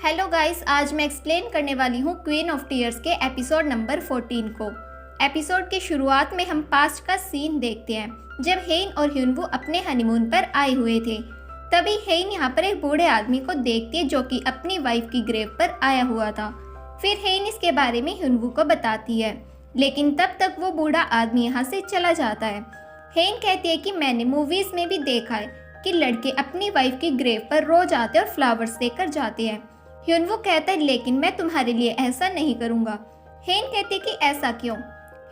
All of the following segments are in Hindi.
हेलो गाइस, आज मैं एक्सप्लेन करने वाली हूँ क्वीन ऑफ टीयर्स के एपिसोड नंबर 14 को। एपिसोड के शुरुआत में हम पास्ट का सीन देखते हैं जब हेन और ह्यूनवू अपने हनीमून पर आए हुए थे। तभी हेन यहाँ पर एक बूढ़े आदमी को देखती है जो कि अपनी वाइफ की ग्रेव पर आया हुआ था। फिर हेन इसके बारे में ह्यूनवू को बताती है, लेकिन तब तक वो बूढ़ा आदमी यहाँ से चला जाता है। हेन कहती है कि मैंने मूवीज में भी देखा है कि लड़के अपनी वाइफ की ग्रेव पर रोज आते और फ्लावर्स देकर जाते हैं। ह्यूनवू कहता है लेकिन मैं तुम्हारे लिए ऐसा नहीं करूंगा। हेन कहती है कि ऐसा क्यों?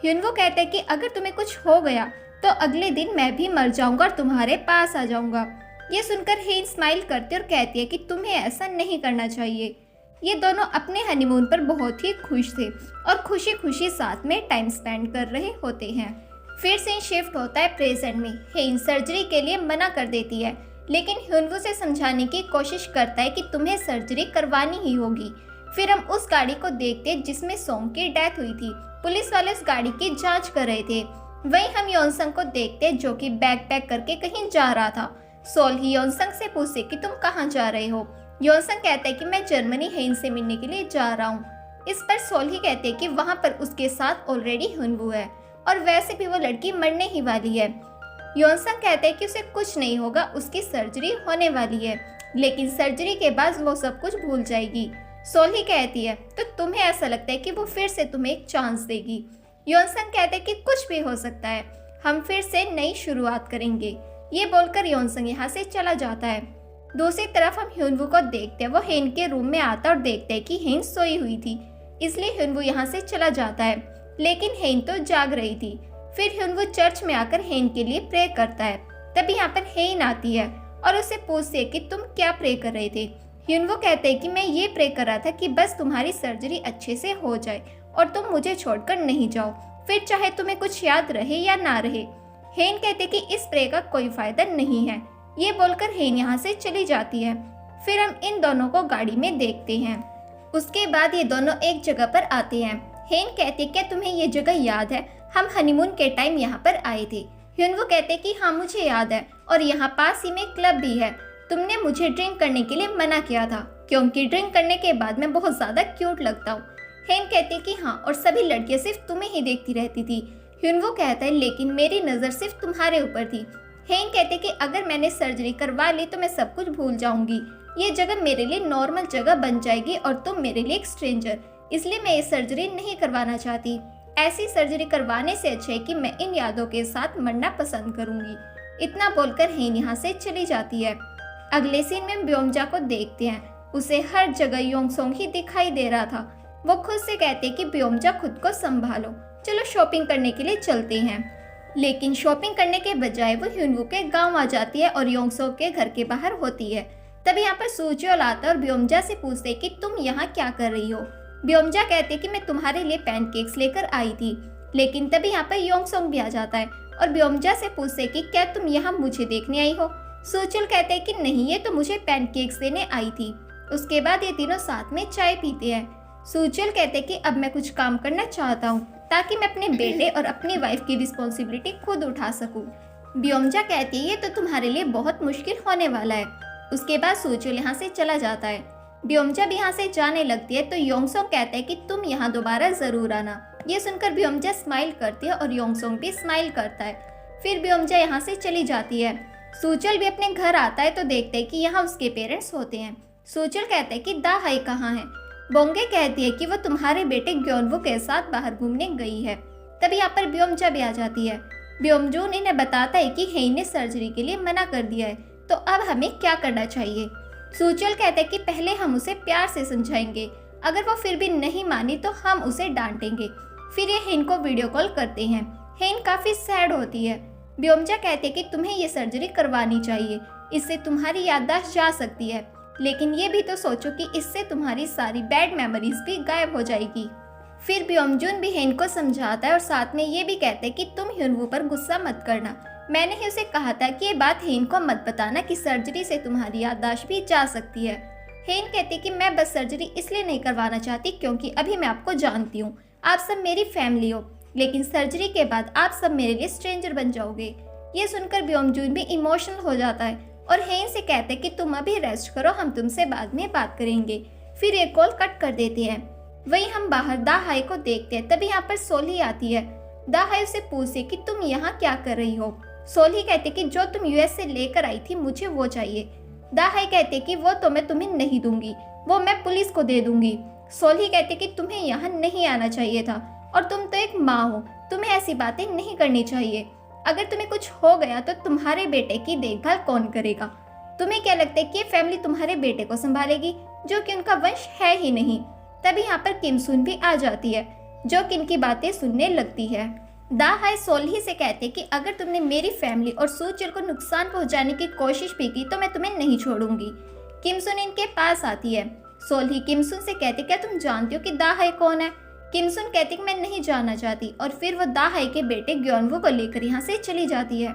ह्यूनवू कहता है कि अगर तुम्हें कुछ हो गया तो अगले दिन मैं भी मर जाऊंगा और तुम्हारे पास आ जाऊंगा। ये सुनकर हेन स्माइल करती है और कहती है कि तुम्हें ऐसा नहीं करना चाहिए। ये दोनों अपने हनीमून पर बहुत ही खुश थे और खुशी खुशी साथ में टाइम स्पेंड कर रहे होते हैं। फिर सीन शिफ्ट होता है प्रेजेंट में। हेन सर्जरी के लिए मना कर देती है, लेकिन ह्यूनवू से समझाने की कोशिश करता है कि तुम्हें सर्जरी करवानी ही होगी। फिर हम उस गाड़ी को देखते हैं जिसमें सोंग की डेथ हुई थी। पुलिस वाले उस गाड़ी की जांच कर रहे थे। वहीं हम योनसंग को देखते हैं जो कि बैग पैक करके कहीं जा रहा था। सोल ही योनसंग से पूछे कि तुम कहाँ जा रहे हो। योनसंग कहता है कि मैं जर्मनी हेन से मिलने के लिए जा रहा हूँ। इस पर सोल ही कहते हैं कि वहाँ पर उसके साथ ऑलरेडी ह्यूनवू है और वैसे भी वो लड़की मरने ही वाली है। योनसंग कहते हैं कि उसे कुछ नहीं होगा, उसकी सर्जरी होने वाली है, लेकिन सर्जरी के बाद वो सब कुछ भूल जाएगी। सोल ही कहती है तो तुम्हें ऐसा लगता है कि वो फिर से तुम्हें एक चांस देगी। योनसंग कहते हैं कि कुछ भी हो सकता है, हम फिर से नई शुरुआत करेंगे। ये बोलकर योनसंग यहाँ से चला जाता है। दूसरी तरफ हम ह्यूनवू को देखते हैं। वो हेन के रूम में आता और देखते हैं कि हेन सोई हुई थी, इसलिए ह्यूनवू यहाँ से चला जाता है, लेकिन हेन तो जाग रही थी। फिर ह्यूनवू चर्च में आकर हेन के लिए प्रे करता है। तभी यहाँ पर हेन आती है और उसे पूछती है कि तुम क्या प्रे कर रहे थे। ह्यूनवू कहते हैं कि मैं ये प्रे कर रहा था कि बस तुम्हारी सर्जरी अच्छे से हो जाए और तुम मुझे छोड़कर नहीं जाओ, फिर चाहे तुम्हें कुछ याद रहे या ना रहे। हेन कहते कि इस प्रे का कोई फायदा नहीं है। ये बोलकर हेन यहाँ से चली जाती है। फिर हम इन दोनों को गाड़ी में देखते हैं। उसके बाद ये दोनों एक जगह पर आते हैं। हेन कहते क्या तुम्हें ये जगह याद है, हम हनीमून के टाइम यहाँ पर आए थे। ह्यूनवू कहते कि हाँ मुझे याद है और यहाँ पास ही में क्लब भी है। तुमने मुझे ड्रिंक करने के लिए मना किया था क्योंकि ड्रिंक करने के बाद मैं बहुत ज्यादा क्यूट लगता हूँ। हेन कहते कि हाँ, और सभी लड़कियां सिर्फ तुम्हें ही देखती रहती थी। ह्यूनवू कहता है लेकिन मेरी नजर सिर्फ तुम्हारे ऊपर थी। हेन कहते कि अगर मैंने सर्जरी करवा ली तो मैं सब कुछ भूल जाऊंगी। ये जगह मेरे लिए नॉर्मल जगह बन जाएगी और तुम मेरे लिए एक स्ट्रेंजर, इसलिए मैं ये सर्जरी नहीं करवाना चाहती। ऐसी सर्जरी करवाने से अच्छा है कि मैं इन यादों के साथ मरना पसंद करूंगी। इतना बोलकर हेन यहाँ से चली जाती है। अगले सीन में ब्योमजा को देखते हैं। उसे हर जगह योंगसोंग ही दिखाई दे रहा था। वो खुद से कहते कि ब्योमजा खुद को संभालो, चलो शॉपिंग करने के लिए चलते हैं। लेकिन शॉपिंग करने के बजाय वो ह्यूनवू के गाँव आ जाती है और योंगसोंग के घर के बाहर होती है। तभी यहाँ पर सूचोल आता है और ब्योमजा से पूछते कि तुम यहाँ क्या कर रही हो। ब्योमजा कहते कि मैं तुम्हारे लिए पैनकेक्स लेकर आई थी। लेकिन तभी यहाँ पर योंगसोंग भी आ जाता है और ब्योमजा से पूछते कि क्या तुम यहाँ मुझे देखने आई हो। सूचुल कहते हैं कि नहीं, ये तो मुझे पैनकेक्स देने आई थी। उसके बाद ये तीनों साथ में चाय पीते हैं। सूचुल कहते कि अब मैं कुछ काम करना चाहता हूँ ताकि मैं अपने बेटे और अपनी वाइफ की रिस्पॉन्सिबिलिटी खुद उठा सकूँ। ब्योमजा कहती है ये तो तुम्हारे लिए बहुत मुश्किल होने वाला है। उसके बाद सूचुल यहाँ से चला जाता है। ब्योमजा भी यहाँ से जाने लगती है तो योंगसोंग कहता है कि तुम यहाँ दोबारा जरूर आना। ये सुनकर ब्योमजा स्माइल करती है और योंगसोंग भी स्माइल करता है। फिर ब्योमजा यहाँ से चली जाती है। सूचल भी अपने घर आता है तो देखते है कि यहाँ उसके पेरेंट्स होते हैं। सूचल कहता है कि दा हाई कहाँ है। बोंगे कहती है कि वो तुम्हारे बेटे ग्योनवू के साथ बाहर घूमने गई है। तभी यहाँ पर ब्योमजा भी आ जाती है। ब्योमजून इन्हें बताता है कि हेन ने सर्जरी के लिए मना कर दिया है, तो अब हमें क्या करना चाहिए। सूचल कहते हैं कि पहले हम उसे प्यार से समझाएंगे, अगर वो फिर भी नहीं मानी तो हम उसे डांटेंगे। फिर ये हेन को वीडियो कॉल करते हैं। हेन काफी सैड होती है। ब्योमजा कहते हैं कि तुम्हें ये सर्जरी करवानी चाहिए, इससे तुम्हारी याददाश्त जा सकती है, लेकिन ये भी तो सोचो कि इससे तुम्हारी सारी बैड मेमोरीज भी गायब हो जाएगी। फिर ब्योमजून भी हेन को समझाता है और साथ में ये भी कहते हैं कि तुम ह्यूनवू पर गुस्सा मत करना, मैंने ही उसे कहा था कि ये बात हेन को मत बताना कि सर्जरी से तुम्हारी याददाश्त भी जा सकती है। हेन कहती कि मैं बस सर्जरी इसलिए नहीं करवाना चाहती क्योंकि अभी मैं आपको जानती हूँ, आप सब मेरी फैमिली हो, लेकिन सर्जरी के बाद आप सब मेरे लिए स्ट्रेंजर बन जाओगे। ये सुनकर ब्योमजून भी इमोशनल हो जाता है और हेन से कहते कि तुम अभी रेस्ट करो, हम तुमसे बाद में बात करेंगे। फिर ये कॉल कट कर देते हैं। वहीं हम बाहर दा हाई को देखते हैं। तभी यहाँ पर सोल्ही आती है। दा हाई उसे पूछती कि तुम यहाँ क्या कर रही हो। सोल्ही कहते कि जो तुम यूएस से लेकर आई थी मुझे वो चाहिए। दा हाई कहते कि वो तो मैं तुम्हें नहीं दूंगी, वो मैं पुलिस को दे दूंगी। सोल्ही कहते कि तुम्हें यहाँ नहीं आना चाहिए था और तुम तो एक माँ हो, तुम्हें ऐसी बातें नहीं करनी चाहिए। अगर तुम्हें कुछ हो गया तो तुम्हारे बेटे की देखभाल कौन करेगा? तुम्हें क्या लगता है कि ये फैमिली तुम्हारे बेटे को संभालेगी, जो कि उनका वंश है ही नहीं? तभी यहाँ पर किम सुन भी आ जाती है, जो कि इनकी बातें सुनने लगती है। दा हाई सोल्ही से कहते कि अगर तुमने मेरी फैमिली और सूचिल को नुकसान पहुंचाने की कोशिश भी की तो मैं तुम्हें नहीं छोड़ूंगी। किम सुन इनके पास आती है। सोल्ही किम सुन से कहते क्या तुम जानती हो कि दा हाई कौन है? किम सुन कहती कि मैं नहीं जानना चाहती और फिर वो दा हाई के बेटे ग्योनवू को लेकर यहाँ से चली जाती है।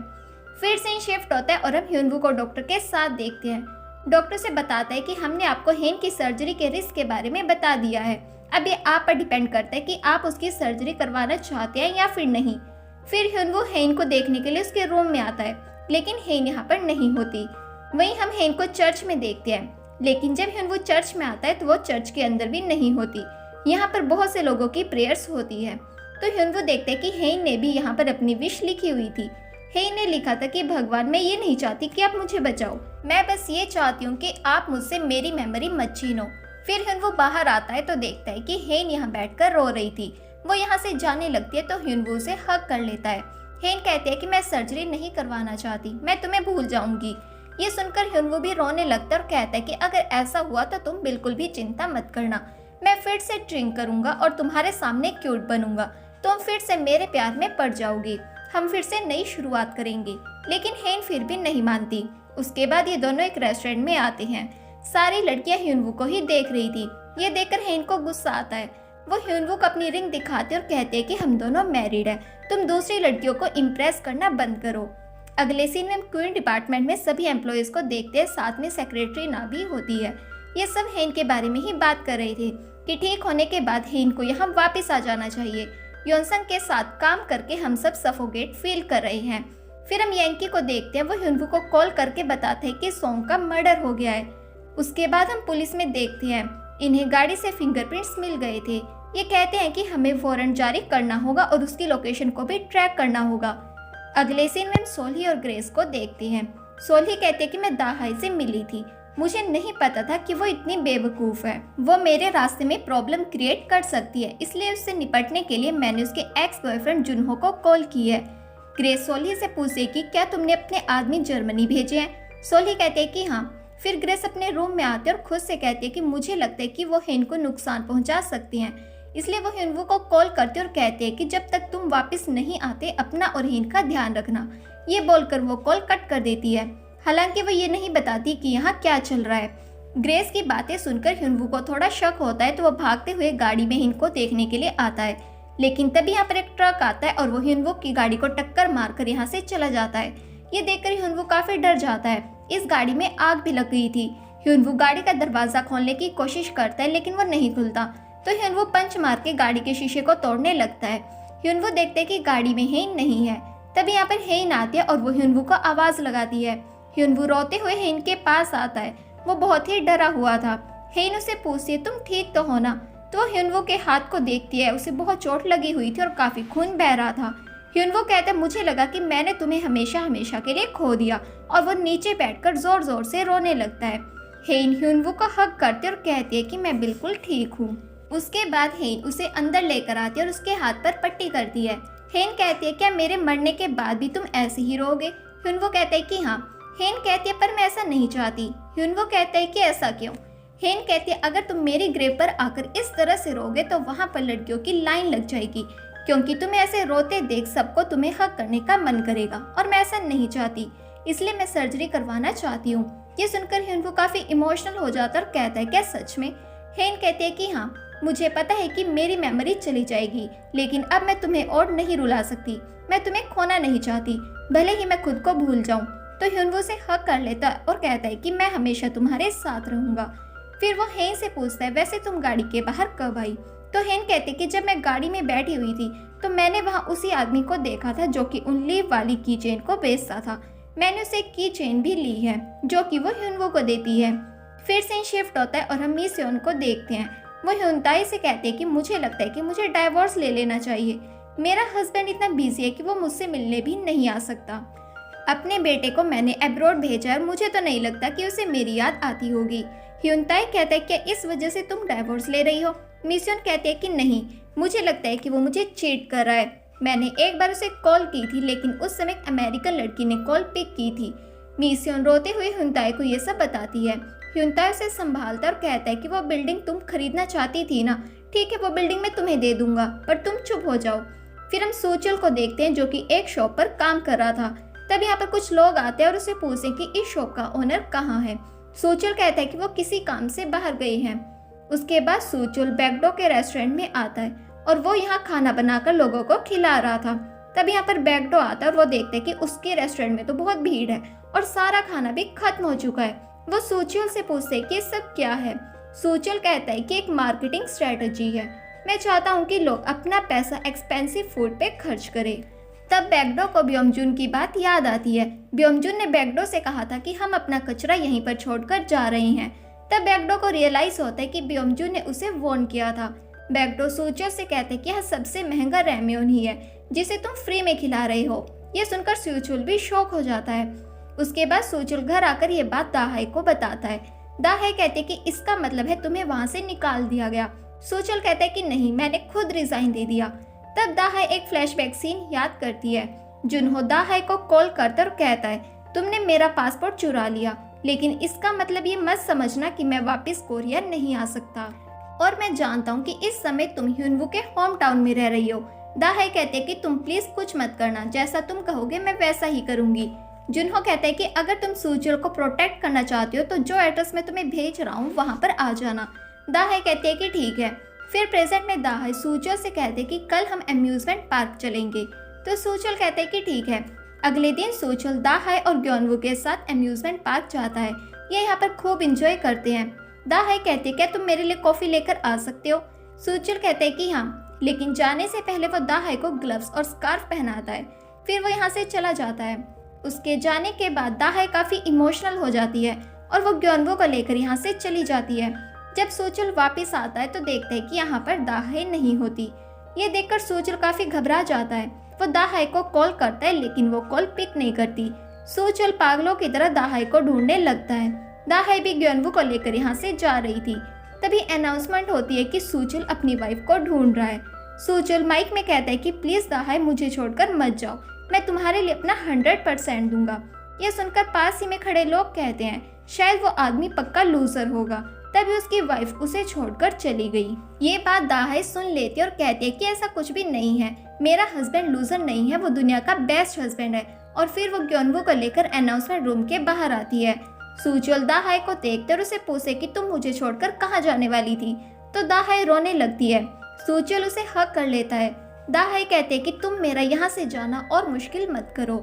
फिर सीन शिफ्ट होता है और हम ह्यूनवू को डॉक्टर के साथ देखते हैं। डॉक्टर से बताता है कि हमने आपको हेन की सर्जरी के रिस्क के बारे में बता दिया है। अब ये आप पर डिपेंड करता है कि आप उसकी सर्जरी करवाना चाहते हैं या फिर नहीं। फिर ह्यूनवू हेन को देखने के लिए उसके रूम में आता है, लेकिन हेन यहाँ पर नहीं होती। वहीं हम हेन को चर्च में देखते हैं, लेकिन जब ह्यूनवू चर्च में आता है तो वो चर्च के अंदर भी नहीं होती। यहाँ पर बहुत से लोगों की प्रेयर्स होती है। तो ह्यूनवू देखते हैं कि हेन ने भी यहाँ पर अपनी विश लिखी हुई थी। हेन ने लिखा था कि भगवान मैं ये नहीं चाहती कि आप मुझे बचाओ, मैं बस ये चाहती हूँ कि आप मुझसे मेरी मेमोरी मत छीनो। फिर ह्यूनवू बाहर आता है तो देखता है कि हेन यहाँ बैठकर रो रही थी। वो यहाँ से जाने लगती है तो ह्यूनवू से हक कर लेता है। हेन कहते हैं कि मैं सर्जरी नहीं करवाना चाहती, मैं तुम्हें भूल जाऊंगी। ये सुनकर ह्यूनवू भी रोने लगता है और कहता है कि अगर ऐसा हुआ तो तुम बिल्कुल भी चिंता मत करना, मैं फिर से ड्रिंक करूंगा और तुम्हारे सामने क्यूट बनूंगा, तुम फिर से मेरे प्यार में पड़ जाओगी, हम फिर से नई शुरुआत करेंगे। लेकिन हेन फिर भी नहीं मानती। उसके बाद ये दोनों एक रेस्टोरेंट में आते हैं। सारी लड़कियां ह्यूनवू को ही देख रही थी। ये देखकर हेन को गुस्सा आता है। वो ह्यूनवू को अपनी रिंग दिखाते और कहते हैं कि हम दोनों मैरिड हैं, तुम दूसरी लड़कियों को इम्प्रेस करना बंद करो। अगले सीन में क्वीन डिपार्टमेंट में सभी एम्प्लॉयज को देखते हैं, साथ में सेक्रेटरी ना भी होती है। ये सब हेन के बारे में ही बात कर रहे थे कि ठीक होने के बाद हेन को यहाँ वापस आ जाना चाहिए। योनसंग के साथ काम करके हम सब सफोकेट फील कर रहे हैं। फिर हम यंकी को देखते हैं। वो ह्यूनवू को कॉल करके बताते हैं कि सोंग का मर्डर हो गया है। उसके बाद हम पुलिस में देखते हैं, इन्हें गाड़ी से फिंगरप्रिंट्स मिल गए थे। ये कहते हैं कि हमें वारंट जारी करना होगा और उसकी लोकेशन को भी ट्रैक करना होगा। अगले सीन में हम सोल्ही और ग्रेस को देखते हैं। सोल्ही कहते हैं कि मैं दा हाई से मिली थी, मुझे नहीं पता था कि वो इतनी बेवकूफ़ है, वो मेरे रास्ते में प्रॉब्लम क्रिएट कर सकती है, इसलिए उससे निपटने के लिए मैंने उसके एक्स बॉयफ्रेंड जुनहो को कॉल की है। ग्रेस सोल्ही से पूछे कि क्या तुमने अपने आदमी जर्मनी भेजे हैं? सोल्ही कहते हैं कि हाँ। फिर ग्रेस अपने रूम में आते और खुद से कहते हैं कि मुझे लगता है कि वो हेन को नुकसान पहुंचा सकती हैं, इसलिए वो ह्यूनवू को कॉल करते और कहते हैं कि जब तक तुम वापस नहीं आते अपना और हेन का ध्यान रखना। ये बोलकर वो कॉल कट कर देती है। हालांकि वो ये नहीं बताती कि यहाँ क्या चल रहा है। ग्रेस की बातें सुनकर ह्यूनवू को थोड़ा शक होता है तो वो भागते हुए गाड़ी में हेन को देखने के लिए आता है। लेकिन तभी यहाँ पर एक ट्रक आता है और वो ह्यूनवू की गाड़ी को टक्कर मारकर यहाँ से चला जाता है। ये देखकर ह्यूनवू काफी डर जाता है। इस गाड़ी में आग भी लग गई थी। ह्यूनवू गाड़ी का दरवाजा खोलने की कोशिश करता है लेकिन वो नहीं खुलता, तो ह्यूनवू पंच मार के गाड़ी के शीशे को तोड़ने लगता है। ह्यूनवू देखते हैं कि गाड़ी में हेन नहीं है। तभी यहाँ पर हेन आती है और वो ह्यूनवू को आवाज लगाती है। ह्यूनवू रोते हुए हेन के पास आता है। वो बहुत ही डरा हुआ था। हेन उसे पूछती है तुम ठीक तो हो ना? तो वो ह्यूनवू के हाथ को देखती है। उसे बहुत चोट लगी हुई थी और काफी खून बह रहा था। ह्यूनवू कहता है मुझे लगा कि मैंने तुम्हें हमेशा हमेशा के लिए खो दिया, और वो नीचे बैठकर जोर जोर से रोने लगता है। हेन ह्यूनवू को हक करती और कहती है कि मैं बिल्कुल ठीक हूँ। उसके बाद हेन उसे अंदर लेकर आती है और उसके हाथ पर पट्टी करती है। हेन कहती है क्या मेरे मरने के बाद भी तुम ऐसे ही रोगे? ह्यूनवू कहता है कि हाँ। हेन कहती है पर मैं ऐसा नहीं चाहती। ह्यूनवू कहता है कि ऐसा क्यों? हेन कहती है अगर तुम मेरी ग्रेव पर आकर इस तरह से रोगे तो वहाँ पर लड़कियों की लाइन लग जाएगी, क्योंकि तुम्हें ऐसे रोते देख सबको तुम्हें हक करने का मन करेगा, और मैं ऐसा नहीं चाहती, इसलिए मैं सर्जरी करवाना चाहती हूँ। ये सुनकर ह्यूनवू काफी इमोशनल हो जाता है और कहता है क्या सच में? हेन कहती है कि हाँ, मुझे पता है कि मेरी मेमोरी चली जाएगी, लेकिन अब मैं तुम्हें और नहीं रुला सकती, मैं तुम्हें खोना नहीं चाहती, भले ही मैं खुद को भूल जाऊं। तो ह्यूनवू से हक कर लेता है और कहता है कि मैं हमेशा तुम्हारे साथ रहूंगा। फिर वो हेन से पूछता है वैसे तुम गाड़ी के बाहर कब आई? तो हेन कहते कि जब मैं गाड़ी में बैठी हुई थी तो मैंने वहाँ उसी आदमी को देखा था जो कि उन लीव वाली की चेन को बेचता था। मैंने उसे की चेन भी ली है जो कि वो ह्यूनवू को देती है। फिर से शिफ्ट होता है और हम मी सेओन को देखते हैं। वो ह्यूनताई से कहते हैं कि मुझे लगता है कि मुझे डाइवोर्स ले लेना चाहिए। मेरा हस्बैंड इतना बिजी है कि वो मुझसे मिलने भी नहीं आ सकता। अपने बेटे को मैंने अब्रॉड भेजा है और मुझे तो नहीं लगता कि उसे मेरी याद आती होगी। ह्यूनताई कहता है कि इस वजह से तुम डाइवोर्स ले रही हो। मी सेओन कहते हैं कि नहीं, मुझे लगता है कि वो मुझे चीट कर रहा है। मैंने एक बार उसे कॉल की थी, लेकिन उस समय एक अमेरिकन लड़की ने कॉल पिक की थी। मी सेओन रोते हुए ह्यूनताई को ये सब बताती है। ह्यूनताई उसे संभालता और कहता है कि वो बिल्डिंग तुम खरीदना चाहती थी ना, ठीक है, वो बिल्डिंग मैं तुम्हें दे दूंगा, पर तुम चुप हो जाओ। फिर हम सोचल को देखते हैं जो कि एक शॉप पर काम कर रहा था। तब यहाँ पर कुछ लोग आते हैं और उसे पूछते हैं कि इस शॉप का ओनर कहाँ है। सोचल कहता है कि वो किसी काम से बाहर गए हैं। उसके बाद सोचल बैकडो के रेस्टोरेंट में आता है और वो यहाँ खाना बनाकर लोगों को खिला रहा था। तब यहाँ पर बैकडो आता है और वो देखते हैं कि उसके रेस्टोरेंट में तो बहुत भीड़ है और सारा खाना भी खत्म हो चुका है। वो सोचल से पूछते हैं कि ये सब क्या है। सोचल कहता है कि एक मार्केटिंग स्ट्रेटजी है, मैं चाहता हूँ कि लोग अपना पैसा एक्सपेंसिव फूड पे खर्च करें। तब बैकडो को ब्योमजून की बात याद आती है। ब्योमजून ने बैकडो से कहा था कि हम अपना कचरा यहीं पर छोड़कर जा रहे हैं। तब बैकडो को रियलाइज होता है कि ब्योमजून ने उसे वार्न किया था। बैकडो सोचल से कहते हैं कि यह सबसे महंगा रैम्योन ही है जिसे तुम फ्री में खिला रहे हो। यह सुनकर सोचल भी शॉक हो जाता है। उसके बाद सोचल घर आकर ये बात दाहाई को बताता है। दाहाई कहते कि इसका मतलब है तुम्हें वहां से निकाल दिया गया। सोचल कहता है कि नहीं, मैंने खुद रिजाइन दे दिया। तब दाहाई एक फ्लैशबैक सीन याद करती है। जुनहो दाहाई को कॉल करता और कहता है तुमने मेरा पासपोर्ट चुरा लिया, लेकिन इसका मतलब ये मत समझना कि मैं वापस कोरिया नहीं आ सकता, और मैं जानता हूँ कि इस समय तुम ह्यूनवू के होम टाउन में रह रही हो। दाहाई कहते हैं कि तुम प्लीज कुछ मत करना, जैसा तुम कहोगे मैं वैसा ही करूंगी। जुनहो कहते हैं कि अगर तुम सोचल को प्रोटेक्ट करना चाहती हो तो जो एड्रेस मैं तुम्हें भेज रहा हूँ वहाँ पर आ जाना। दाहाई कहते हैं कि ठीक है। फिर प्रेजेंट में दाहाई सोचल से कहते हैं कि कल हम अम्यूजमेंट पार्क चलेंगे, तो सोचल कहते हैं कि ठीक है। अगले दिन सोचल दाहाई और ग्योनवू के साथ अम्यूजमेंट पार्क जाता है। ये यहाँ पर खूब इंजॉय करते हैं। दाहाई कहते हैं क्या तुम मेरे लिए कॉफी लेकर आ सकते हो। सोचल कहते हैं कि हाँ, लेकिन जाने से पहले वो दाहाई को ग्लव्स और स्कार्फ पहनाता है। फिर वो यहाँ से चला जाता है। उसके जाने के बाद दाहाई काफी इमोशनल हो जाती है और वो ग्योनवू को लेकर यहाँ से चली जाती है। जब सोचल वापस आता है तो देखता है कि यहाँ पर दाहाई नहीं होती। ये देखकर सोचल काफी घबरा जाता है। वो दाहाई को कॉल करता है, लेकिन वो कॉल पिक नहीं करती। सोचल पागलों की तरह दाहाई को ढूंढने लगता है। दाहाई भी ग्योनवू को लेकर यहाँ से जा रही थी। तभी अनाउंसमेंट होती है कि सोचल अपनी वाइफ को ढूंढ रहा है। सोचल माइक में कहता है कि प्लीज दाहाई मुझे छोड़कर मत जाओ, मैं तुम्हारे लिए अपना 100% दूंगा। यह सुनकर पास ही में खड़े लोग कहते हैं शायद वो आदमी पक्का लूजर होगा। तभी उसकी वाइफ उसे छोड़कर चली गई। ये बात दाहाई सुन लेती है और कहती है कि ऐसा कुछ भी नहीं है, मेरा हस्बैंड लूजर नहीं है, वो दुनिया का बेस्ट हस्बैंड है। और फिर वो ग्योनवू को लेकर अनाउंसमेंट रूम के बाहर आती है। सोचल दाहाई को देखते और उसे पूछे कि तुम मुझे छोड़कर कहाँ जाने वाली थी, तो दाहाई रोने लगती है। सोचल उसे हक कर लेता है। दाहाई कहते कि तुम मेरा यहाँ से जाना और मुश्किल मत करो।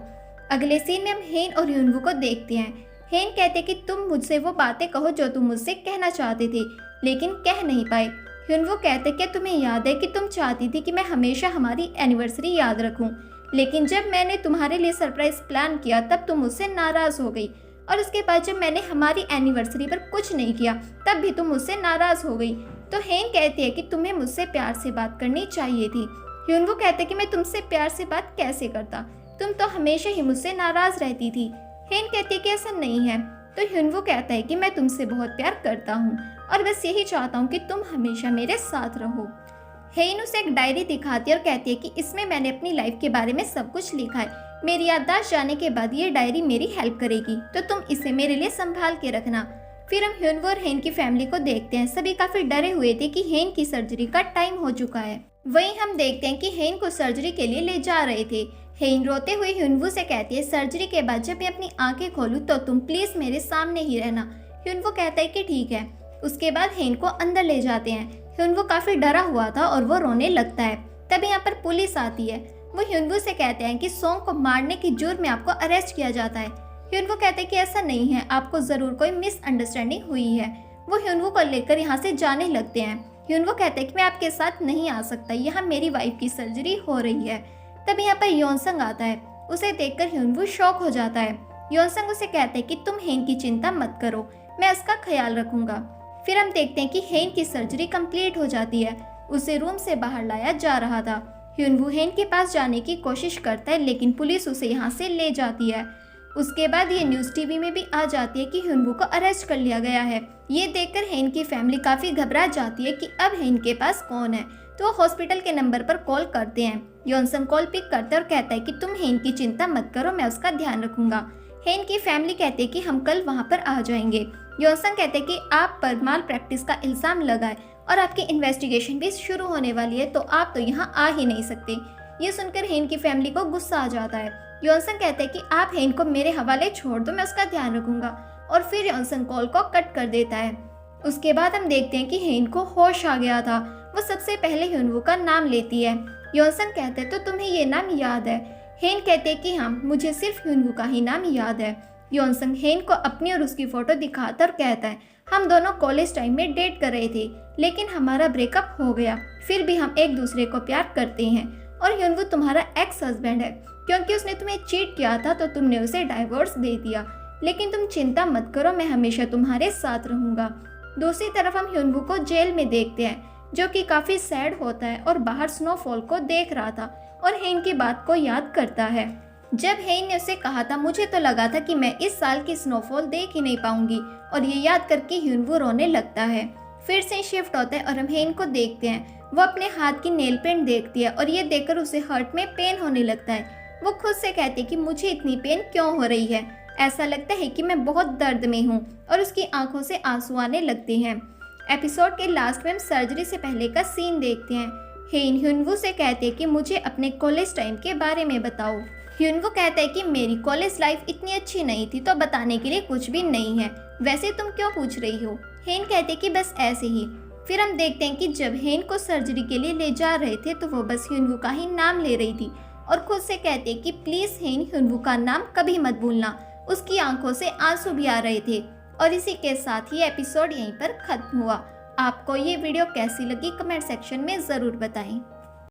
अगले सीन में हम हेन और ह्यूनवू को देखते हैं। हेन कहते कि तुम मुझसे वो बातें कहो जो तुम मुझसे कहना चाहते थे, लेकिन कह नहीं पाए। ह्यूनवू कहते कि तुम्हें याद है कि तुम चाहती थी कि मैं हमेशा हमारी एनिवर्सरी याद रखूं, लेकिन जब मैंने तुम्हारे लिए सरप्राइज प्लान किया तब तुम मुझसे नाराज हो गई, और उसके बाद जब मैंने हमारी एनिवर्सरी पर कुछ नहीं किया तब भी तुम मुझसे नाराज हो गई। तो हेन कहती है कि तुम्हें मुझसे प्यार से बात करनी चाहिए थी। ह्यूनवू कहते कि मैं तुमसे प्यार से बात कैसे करता, तुम तो हमेशा ही मुझसे नाराज रहती थी। हेन कहती है कि ऐसा नहीं है। तो ह्यूनवू कहता है कि मैं तुमसे बहुत प्यार करता हूँ और बस यही चाहता हूँ कि तुम हमेशा मेरे साथ रहो। हेन उसे एक डायरी दिखाती है और कहती है कि इसमें मैंने अपनी लाइफ के बारे में सब कुछ लिखा है, मेरी याददाश्त जाने के बाद ये डायरी मेरी हेल्प करेगी, तो तुम इसे मेरे लिए संभाल के रखना। फिर हम ह्यूनवू और हेन की फैमिली को देखते हैं। सभी काफी डरे हुए थे कि हेन की सर्जरी का टाइम हो चुका है। वहीं हम देखते हैं कि हेन को सर्जरी के लिए ले जा रहे थे। हेन रोते हुए ह्यूनवू से कहती है सर्जरी के बाद जब मैं अपनी आंखें खोलूं तो तुम प्लीज मेरे सामने ही रहना। ह्यूनवू कहता है कि ठीक है। उसके बाद हेन को अंदर ले जाते हैं। ह्यूनवू काफी डरा हुआ था और वो रोने लगता है। तब यहाँ पर पुलिस आती है। वो ह्यूनवू से कहते हैं कि सोंग को मारने की जुर्म में आपको अरेस्ट किया जाता है। ह्यूनवू कहते हैं कि ऐसा नहीं है, आपको जरूर कोई मिसअंडरस्टैंडिंग हुई है। वो ह्यूनवू को लेकर यहाँ से जाने लगते हैं। ह्यूनवू कहते हैं कि मैं आपके साथ नहीं आ सकता, यहाँ मेरी वाइफ की सर्जरी हो रही है। तब यहाँ पर योनसंग आता है। उसे देखकर ह्यूनवू शॉक हो जाता है। योनसंग उसे कहते हैं कि तुम हेन की चिंता मत करो, मैं उसका ख्याल रखूंगा। फिर हम देखते हैं कि हेन की सर्जरी कंप्लीट हो जाती है। उसे रूम से बाहर लाया जा रहा था। ह्यूनवू हेन के पास जाने की कोशिश करता है, लेकिन पुलिस उसे यहाँ से ले जाती है। उसके बाद ये न्यूज़ टीवी में भी आ जाती है कि ह्यूनवू को अरेस्ट कर लिया गया है। ये देखकर हेन की फैमिली काफ़ी घबरा जाती है कि अब हेन के पास कौन है, तो वो हॉस्पिटल के नंबर पर कॉल करते हैं। योनसन कॉल पिक करता है और कहता है कि तुम हेन की चिंता मत करो, मैं उसका ध्यान रखूंगा। हेन की फैमिली कहते हैं कि हम कल वहाँ पर आ जाएंगे। योनसन कहते हैं कि आप पर माल प्रैक्टिस का इल्ज़ाम लगा है और आपकी इन्वेस्टिगेशन भी शुरू होने वाली है, तो आप तो यहाँ आ ही नहीं सकते। ये सुनकर हेन की फैमिली को गुस्सा आ जाता है। योनसन कहते हैं कि आप हेन को मेरे हवाले छोड़ दो, मैं उसका ध्यान रखूंगा, और फिर योनसन कॉल को कट कर देता है। उसके बाद हम देखते हैं कि हेन को होश आ गया था। वो सबसे पहले ह्यूनवू का नाम लेती है। योनसन कहते हैं तो तुम्हें ये नाम याद है? हेन कहते हैं कि हाँ, मुझे सिर्फ ह्यूनवू का ही नाम याद है। योनसन हेन को अपनी और उसकी फोटो दिखाता और कहता है हम दोनों कॉलेज टाइम में डेट कर रहे थे, लेकिन हमारा ब्रेकअप हो गया। फिर भी हम एक दूसरे को प्यार करते हैं, और ह्यूनवू तुम्हारा एक्स हस्बैंड है। क्योंकि उसने तुम्हें चीट किया था तो तुमने उसे डाइवोर्स दे दिया, लेकिन तुम चिंता मत करो, मैं हमेशा तुम्हारे साथ रहूंगा। दूसरी तरफ हम ह्यूनवू को जेल में देखते हैं, जो कि काफ़ी सैड होता है और बाहर स्नोफॉल को देख रहा था और हेन की बात को याद करता है। जब हेन ने उसे कहा था मुझे तो लगा था कि मैं इस साल की स्नोफॉल देख ही नहीं पाऊंगी, और ये याद करके ह्यूनवू रोने लगता है। फिर से शिफ्ट होता है और हम हेन को देखते हैं। वो अपने हाथ की नेल पेंट देखती है और ये देखकर उसे हार्ट में पेन होने लगता है। वो खुद से कहती है कि मुझे इतनी पेन क्यों हो रही है, ऐसा लगता है कि मैं बहुत दर्द में हूँ, और उसकी आंखों से आंसू आने लगते हैं। एपिसोड के लास्ट में हम सर्जरी से पहले का सीन देखते हैं। हेन ह्यूनवू से कहते हैं कि मुझे अपने कॉलेज टाइम के बारे में बताओ। ह्यूनवू कहता है कि मेरी कॉलेज लाइफ इतनी अच्छी नहीं थी, तो बताने के लिए कुछ भी नहीं है, वैसे तुम क्यों पूछ रही हो? हेन कहते कि बस ऐसे ही। फिर हम देखते हैं कि जब हेन को सर्जरी के लिए ले जा रहे थे तो वो बस ह्यूनवू का ही नाम ले रही थी, और खुद से कहते कि प्लीज हेन ह्यूनवू का नाम कभी मत भूलना। उसकी आंखों से आंसू भी आ रहे थे। और इसी के साथ ही एपिसोड यहीं पर खत्म हुआ। आपको ये वीडियो कैसी लगी कमेंट सेक्शन में ज़रूर बताएं।